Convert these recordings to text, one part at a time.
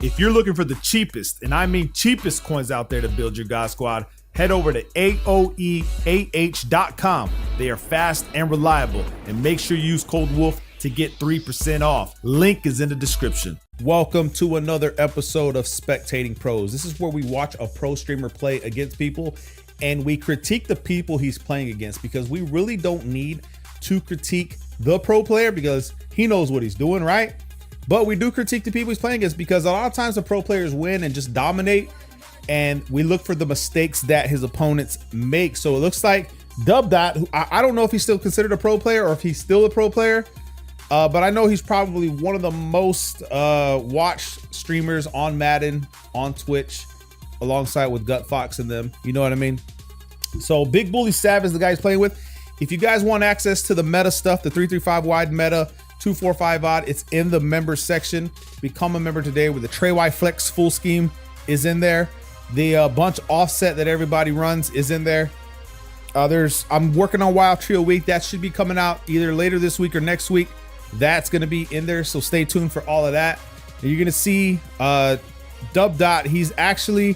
If you're looking for the cheapest, and I mean cheapest coins out there to build your God Squad, head over to aoeah.com. They are fast and reliable, and make sure you use code WOLF to get 3% off. Link is in the description. Welcome to another episode of Spectating Pros. This is where we watch a pro streamer play against people, and we critique the people he's playing against, because we really don't need to critique the pro player because he knows what he's doing, right? But we do critique the people he's playing against because a lot of times the pro players win and just dominate, and we look for the mistakes that his opponents make. So it looks like Dubdot, who I don't know if he's still considered a pro player or if he's still a pro player, but I know he's probably one of the most watched streamers on Madden, on Twitch, alongside with Gut Fox and them. You know what I mean? So Big Bully Sav is the guy he's playing with. If you guys want access to the meta stuff, the 335 wide meta, 245 odd, it's in the members section. Become a member today, where the Trey Y Flex full scheme is in there. The bunch offset that everybody runs is in there. I'm working on Wild Trio Week. That should be coming out either later this week or next week. That's going to be in there, so stay tuned for all of that. And you're going to see Dubdot. He's actually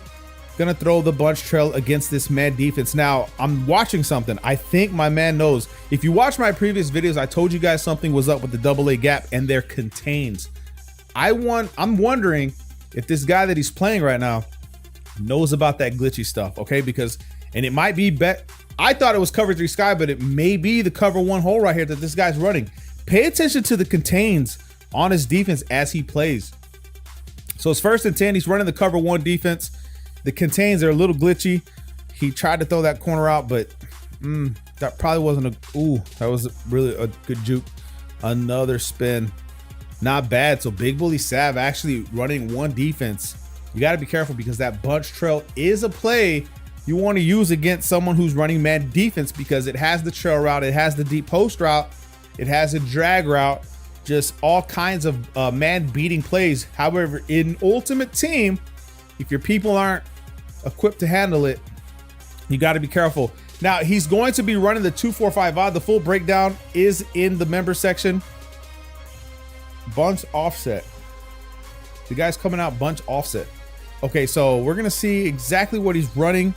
going to throw the bunch trail against this man defense. Now, I'm watching something. I think my man knows. If you watch my previous videos, I told you guys something was up with the AA gap and their contains. I'm wondering if this guy that he's playing right now knows about that glitchy stuff, okay? Because, and it might be I thought it was cover 3 sky, but it may be the cover 1 hole right here that this guy's running. Pay attention to the contains on his defense as he plays. So it's 1st and 10. He's running the cover 1 defense. The contains are a little glitchy. He tried to throw that corner out, but that probably wasn't that was really a good juke. Another spin. Not bad. So Big Bully Sav actually running 1 defense. You got to be careful because that bunch trail is a play you want to use against someone who's running man defense, because it has the trail route, it has the deep post route, it has a drag route, just all kinds of man beating plays. However, in Ultimate Team, if your people aren't equipped to handle it, you got to be careful. Now, he's going to be running the 245 odd. The full breakdown is in the member section. Bunch offset. The guy's coming out bunch offset. Okay, so we're going to see exactly what he's running.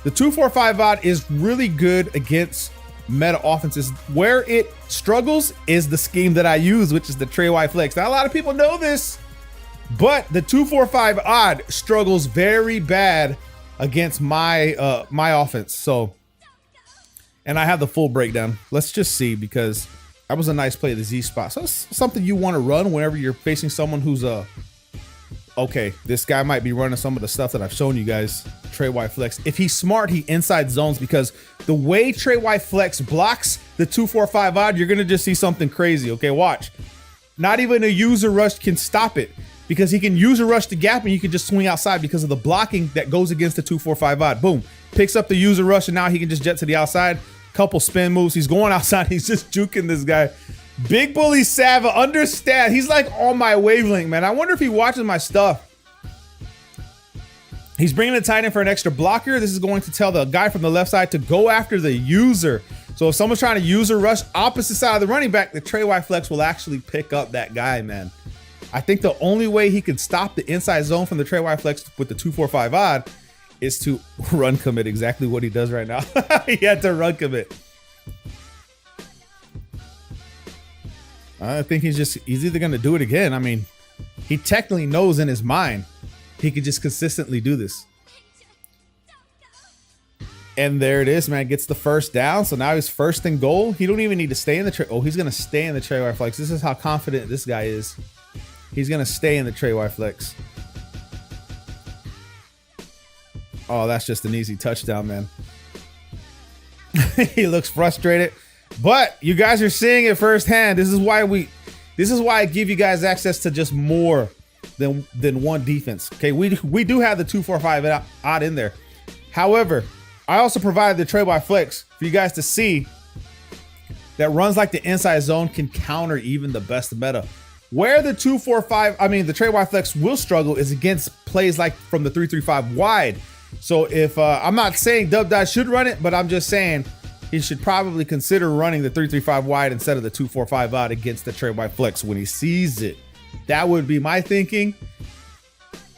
The 245 odd is really good against meta offenses. Where it struggles is the scheme that I use, which is the Trey Y Flex. Now, a lot of people know this, but the 245 odd struggles very bad against my my offense. So, and I have the full breakdown. Let's just see, because that was a nice play at the Z spot. So it's something you want to run whenever you're facing someone who's okay, this guy might be running some of the stuff that I've shown you guys. Trey Y Flex. If he's smart, he inside zones, because the way Trey Y Flex blocks the 245 odd, you're gonna just see something crazy. Okay, watch. Not even a user rush can stop it, because he can user rush the gap and you can just swing outside because of the blocking that goes against the 245 odd. Boom, picks up the user rush, and now he can just jet to the outside. Couple spin moves. He's going outside. He's just juking this guy. Big Bully Sav, understand. He's like on my wavelength, man. I wonder if he watches my stuff. He's bringing the tight end for an extra blocker. This is going to tell the guy from the left side to go after the user. So if someone's trying to user rush opposite side of the running back, the Trey Y Flex will actually pick up that guy, man. I think the only way he can stop the inside zone from the Trey Y Flex with the 245 odd is to run commit, exactly what he does right now. He had to run commit. I think he's either going to do it again. I mean, he technically knows in his mind he could just consistently do this. And there it is, man. Gets the first down. So now he's 1st and goal. He don't even need to stay in the Trey. Oh, he's going to stay in the Trey Y Flex. This is how confident this guy is. He's going to stay in the Trey Y Flex. Oh, that's just an easy touchdown, man. He looks frustrated. But you guys are seeing it firsthand. This is why I give you guys access to just more than 1 defense. Okay, we do have the 245 odd in there. However, I also provided the Trey Y Flex for you guys to see that runs like the inside zone can counter even the best meta. Where the the Trey Y Flex will struggle is against plays like from the 335 wide. So if I'm not saying Dubdot should run it, but I'm just saying he should probably consider running the 335 wide instead of the 245 odd against the Trey Y Flex when he sees it. That would be my thinking,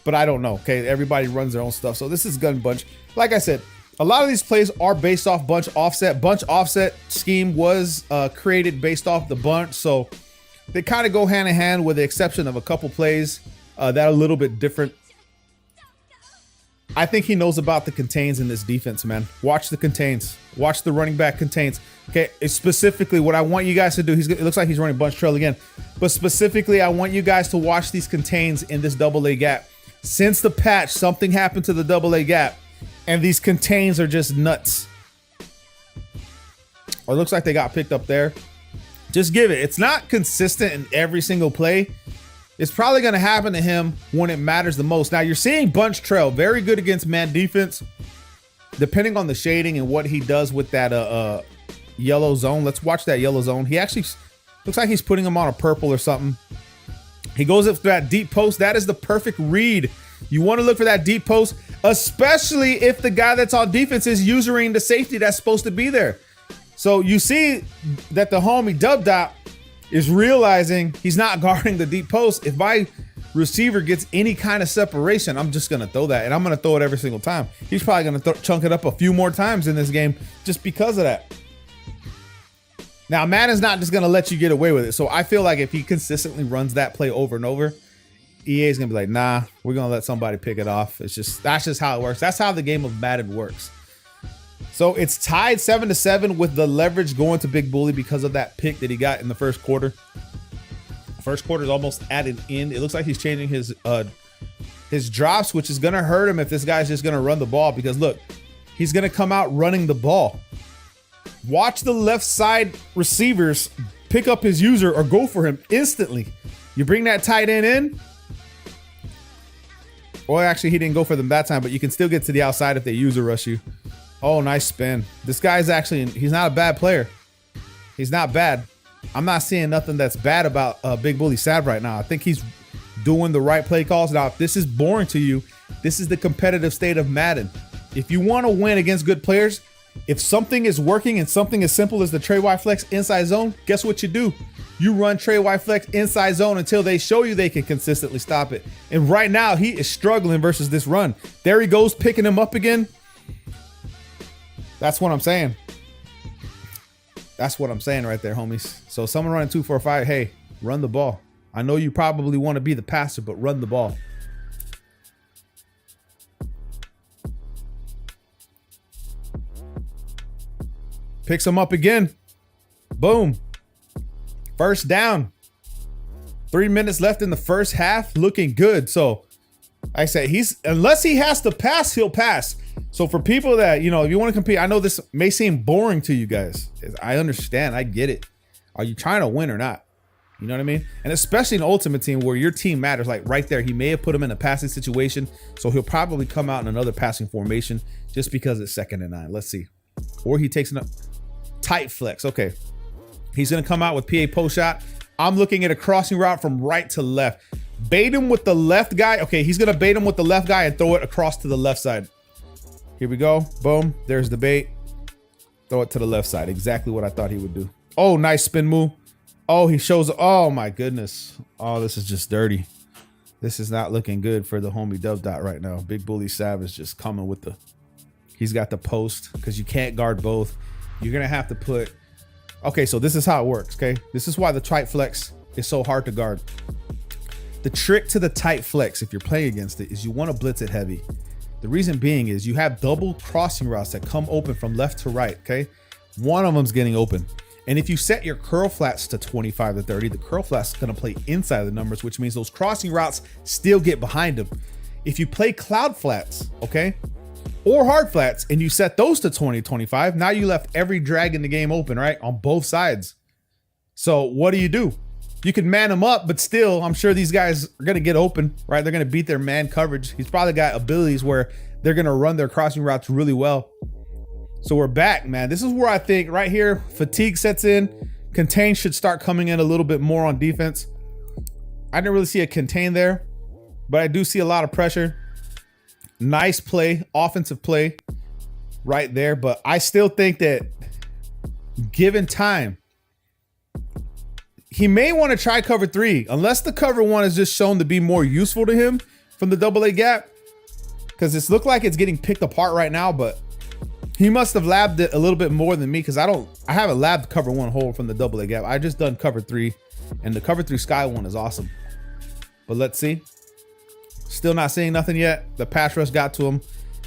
but I don't know. Okay, everybody runs their own stuff. So this is gun bunch. Like I said, a lot of these plays are based off bunch offset. Bunch offset scheme was created based off the bunch. So they kind of go hand in hand with the exception of a couple plays that are a little bit different. I think he knows about the contains in this defense, man. Watch the contains. Watch the running back contains. Okay, it's specifically what I want you guys to do. It looks like he's running bunch trail again. But specifically, I want you guys to watch these contains in this double A gap. Since the patch, something happened to the double A gap. And these contains are just nuts. Or it looks like they got picked up there. Just give it. It's not consistent in every single play. It's probably going to happen to him when it matters the most. Now, you're seeing bunch trail. Very good against man defense. Depending on the shading and what he does with that yellow zone. Let's watch that yellow zone. He actually looks like he's putting him on a purple or something. He goes up for that deep post. That is the perfect read. You want to look for that deep post, especially if the guy that's on defense is using the safety that's supposed to be there. So you see that the homie Dub Dot is realizing he's not guarding the deep post. If my receiver gets any kind of separation, I'm just going to throw that, and I'm going to throw it every single time. He's probably going to chunk it up a few more times in this game just because of that. Now, Madden's not just going to let you get away with it. So I feel like if he consistently runs that play over and over, EA is going to be like, nah, we're going to let somebody pick it off. That's just how it works. That's how the game of Madden works. So it's tied 7-7 with the leverage going to Big Bully because of that pick that he got in the first quarter. First quarter is almost at an end. It looks like he's changing his drops, which is going to hurt him if this guy's just going to run the ball, because look, he's going to come out running the ball. Watch the left side receivers pick up his user or go for him instantly. You bring that tight end in. Well, actually, he didn't go for them that time, but you can still get to the outside if they user rush you. Oh, nice spin. This guy's actually, he's not a bad player. He's not bad. I'm not seeing nothing that's bad about Big Bully Sav right now. I think he's doing the right play calls. Now, if this is boring to you, this is the competitive state of Madden. If you want to win against good players, if something is working and something as simple as the Trey Y Flex inside zone, guess what you do? You run Trey Y Flex inside zone until they show you they can consistently stop it. And right now, he is struggling versus this run. There he goes, picking him up again. That's what I'm saying. That's what I'm saying right there, homies. So someone running 2-4-5, hey, run the ball. I know you probably want to be the passer, but run the ball. Picks him up again. Boom. First down. 3 minutes left in the first half. Looking good. So, like I said, unless he has to pass, he'll pass. So for people that, if you want to compete, I know this may seem boring to you guys. I understand. I get it. Are you trying to win or not? You know what I mean? And especially in Ultimate Team where your team matters, like right there, he may have put him in a passing situation. So he'll probably come out in another passing formation just because it's 2nd and 9. Let's see. Or he takes a tight flex. Okay. He's going to come out with PA post shot. I'm looking at a crossing route from right to left. Bait him with the left guy. Okay. He's going to bait him with the left guy and throw it across to the left side. Here we go. Boom. There's the bait. Throw it to the left side. Exactly what I thought he would do. Oh, nice spin move. Oh, he shows. Oh, my goodness. Oh, this is just dirty. This is not looking good for the homie Dub Dot right now. Big Bully Sav is just coming with he's got the post because you can't guard both. You're going to have to put. Okay, so this is how it works. Okay. This is why the tight flex is so hard to guard. The trick to the tight flex, if you're playing against it, is you want to blitz it heavy. The reason being is you have double crossing routes that come open from left to right, okay? One of them's getting open. And if you set your curl flats to 25 to 30, the curl flats is gonna play inside the numbers, which means those crossing routes still get behind them. If you play cloud flats, okay, or hard flats, and you set those to 20, 25, now you left every drag in the game open, right? On both sides. So what do? You can man them up, but still, I'm sure these guys are going to get open, right? They're going to beat their man coverage. He's probably got abilities where they're going to run their crossing routes really well. So we're back, man. This is where I think right here, fatigue sets in. Contain should start coming in a little bit more on defense. I didn't really see a contain there, but I do see a lot of pressure. Nice play, offensive play right there. But I still think that given time, he may want to try cover 3, unless the cover 1 is just shown to be more useful to him from the double A gap. Because it's looked like it's getting picked apart right now, but he must have labbed it a little bit more than me, because I haven't labbed cover 1 hole from the double A gap. I just done cover 3, and the cover 3 sky one is awesome. But let's see. Still not seeing nothing yet. The pass rush got to him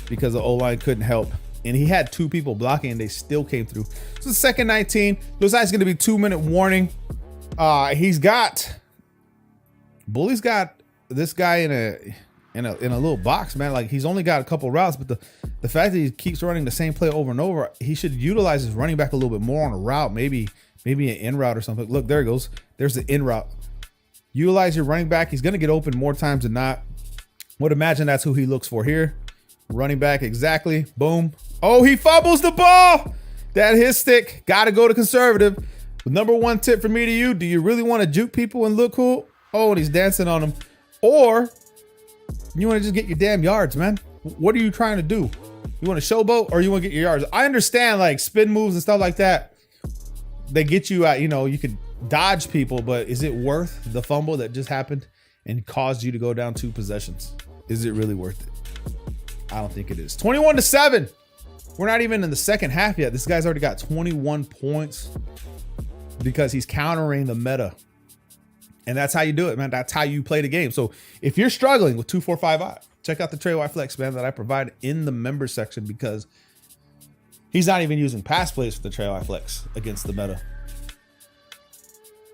because the O-line couldn't help. And he had 2 people blocking and they still came through. So second 19. Looks like it's going to be 2-minute warning. Bully's got this guy in a little box, man. Like, he's only got a couple routes, but the fact that he keeps running the same play over and over, he should utilize his running back a little bit more on a route, maybe an in route or something. Look, there it goes. There's the in route. Utilize your running back. He's going to get open more times than not. Would imagine that's who he looks for here. Running back, exactly. Boom. Oh, he fumbles the ball. That his stick. Got to go to conservative. The number 1 tip for me to you: do you really want to juke people and look cool? Oh, and he's dancing on them. Or you want to just get your damn yards, man. What are you trying to do? You want to showboat or you want to get your yards? I understand, like, spin moves and stuff like that, they get you out, you could dodge people, but is it worth the fumble that just happened and caused you to go down 2 possessions? Is it really worth it? I don't think it is. 21-7. We're not even in the second half yet. This guy's already got 21 points because he's countering the meta. And that's how you do it, man. That's how you play the game. So if you're struggling with 2-4-5-I, check out the Trey White Flex, man, that I provide in the member section, because he's not even using pass plays for the Trey White Flex against the meta.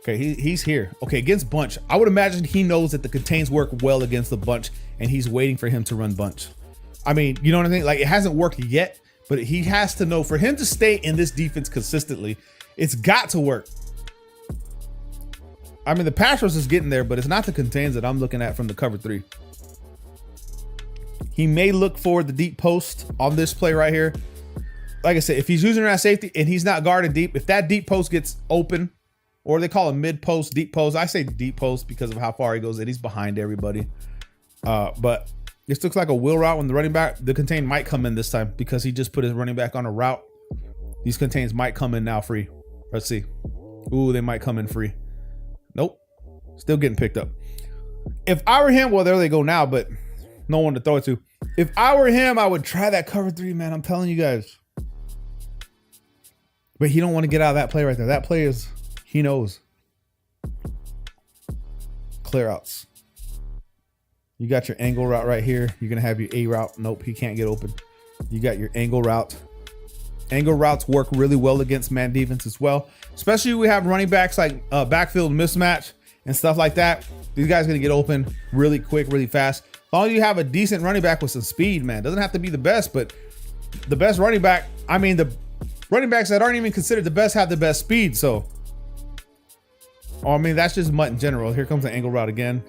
Okay, he's here. Okay, against bunch, I would imagine he knows that the contains work well against the bunch, and he's waiting for him to run bunch. I mean, you know what I mean? Like, it hasn't worked yet, but he has to know, for him to stay in this defense consistently, it's got to work. I mean, the pass rush is getting there, but it's not the contains that I'm looking at from the cover 3. He may look for the deep post on this play right here. Like I said, if he's using that safety and he's not guarded deep, if that deep post gets open, or they call it mid post, deep post. I say deep post because of how far he goes in. He's behind everybody. But this looks like a wheel route when the running back, the contain might come in this time because he just put his running back on a route. These contains might come in now free. Let's see. Ooh, they might come in free. Nope. Still getting picked up. If I were him, well, there they go now, but no one to throw it to. If I were him, I would try that cover 3, man. I'm telling you guys. But he don't want to get out of that play right there. That play is... he knows. Clear outs. You got your angle route right here. You're going to have your A route. Nope, he can't get open. You got your angle route. Angle routes work really well against man defense as well. Especially when we have running backs like backfield mismatch and stuff like that. These guys are going to get open really quick, really fast. As long as you have a decent running back with some speed, man. Doesn't have to be the best, but the best running back, I mean, the running backs that aren't even considered the best have the best speed, so... oh, I mean, that's just MUT in general. Here comes the angle route again.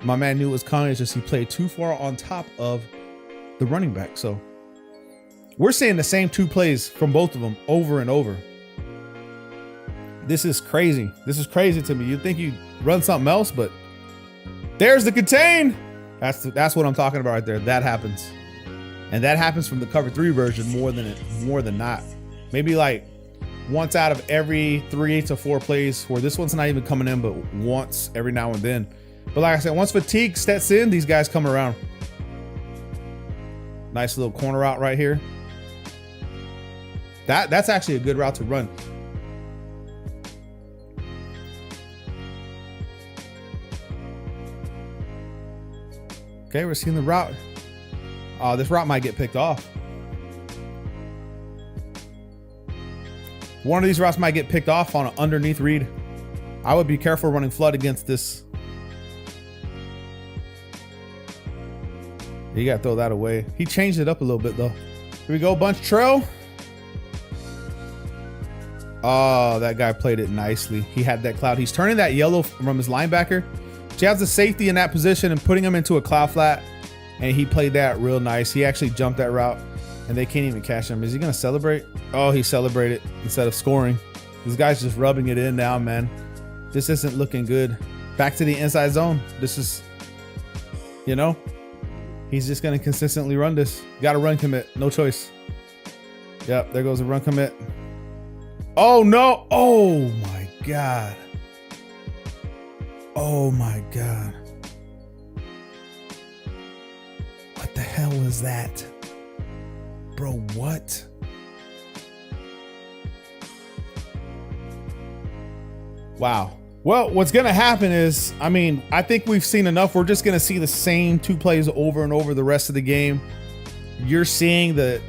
My man knew it was coming. It's just he played too far on top of the running back. So we're seeing the same 2 plays from both of them over and over. This is crazy. This is crazy to me. You'd think you'd run something else, but there's the contain. That's what I'm talking about right there. That happens. And that happens from the cover 3 version more than not. Maybe like once out of every 3 to 4 plays, where this one's not even coming in, but once every now and then. But like I said, once fatigue sets in, these guys come around. Nice little corner route right here. That's actually a good route to run. Okay, we're seeing the route. This route might get picked off. One of these routes might get picked off on an underneath read. I would be careful running flood against this. You gotta throw that away. He changed it up a little bit though. Here we go, bunch trail. Oh, that guy played it nicely. He had that cloud. He's turning that yellow from his linebacker. She has the safety in that position and putting him into a cloud flat. And he played that real nice. He actually jumped that route and they can't even catch him. Is he gonna celebrate? Oh, he celebrated instead of scoring. This guy's just rubbing it in now, man. This isn't looking good. Back to the inside zone. This is, you know, he's just gonna consistently run this. Got a run commit, no choice. Yep, there goes a run commit. Oh no, oh my God. Oh my God. What the hell is that? Bro, what? Wow. Well, what's going to happen is, I mean, I think we've seen enough. We're just going to see the same two plays over and over the rest of the game. You're seeing the...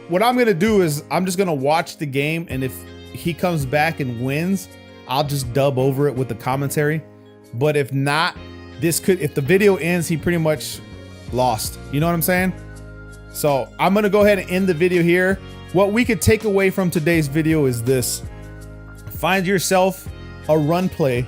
What I'm going to do is I'm just going to watch the game, and if he comes back and wins, I'll just dub over it with the commentary. But if not, if the video ends, he pretty much lost. You know what I'm saying? So I'm going to go ahead and end the video here. What we could take away from today's video is this. Find yourself a run play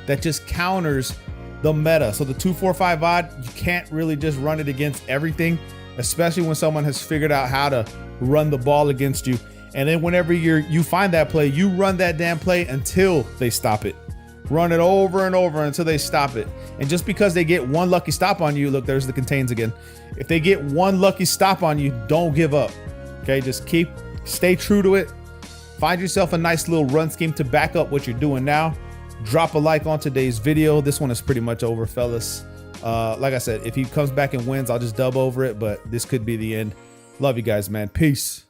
that just counters the meta. So the 2-4-5 odd, you can't really just run it against everything, especially when someone has figured out how to run the ball against you. And then whenever you find that play, you run that damn play until they stop it. Run it over and over until they stop it. And just because they get one lucky stop on you, look, there's the contains again. If they get one lucky stop on you, don't give up. Okay, just stay true to it. Find yourself a nice little run scheme to back up what you're doing now. Drop a like on today's video. This one is pretty much over, fellas. Like I said, if he comes back and wins, I'll just dub over it, but this could be the end. Love you guys, man. Peace.